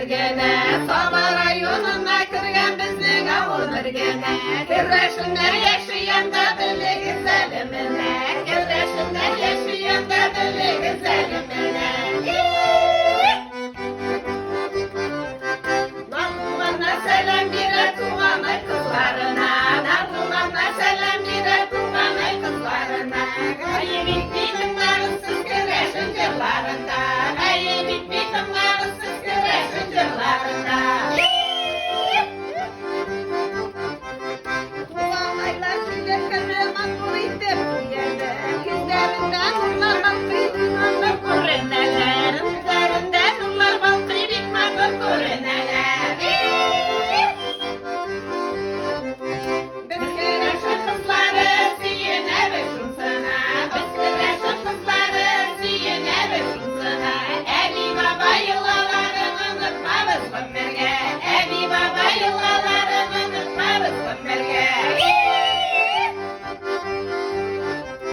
gene, Samar rayonuna kirgen bizning avullar gene. Kirrashunlar yaşayan da biligi zalimine, kirrashunlar yaşayan da biligi zalimine. Nartuğan'a selam bire tuğanay kızlarına, Nartuğan'a selam bire tuğanay kızlarına. Hayır